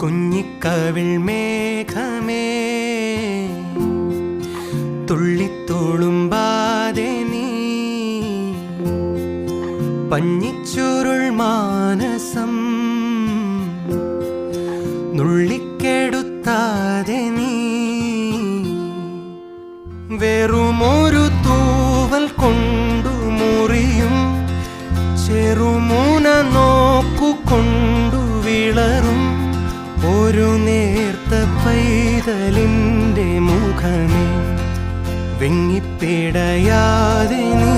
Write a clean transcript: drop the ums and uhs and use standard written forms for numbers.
കുഞ്ഞിക്കവിൾ മേഘമേ തുള്ളിത്തോളുമ്പാതെ നീ പഞ്ഞിച്ചുരുൾ മാനസം നുള്ളിക്കെടുത്താതെ നീ വെറുമൊരു തൂവൽ കൊണ്ടു മുറിയും ചെറുമുന നോക്കുകൊണ്ടു വിളറും ഒരു നേർത്ത പൈതലിൻ്റെ മുഖമേ വെങ്ങിപ്പിടയാതെ നീ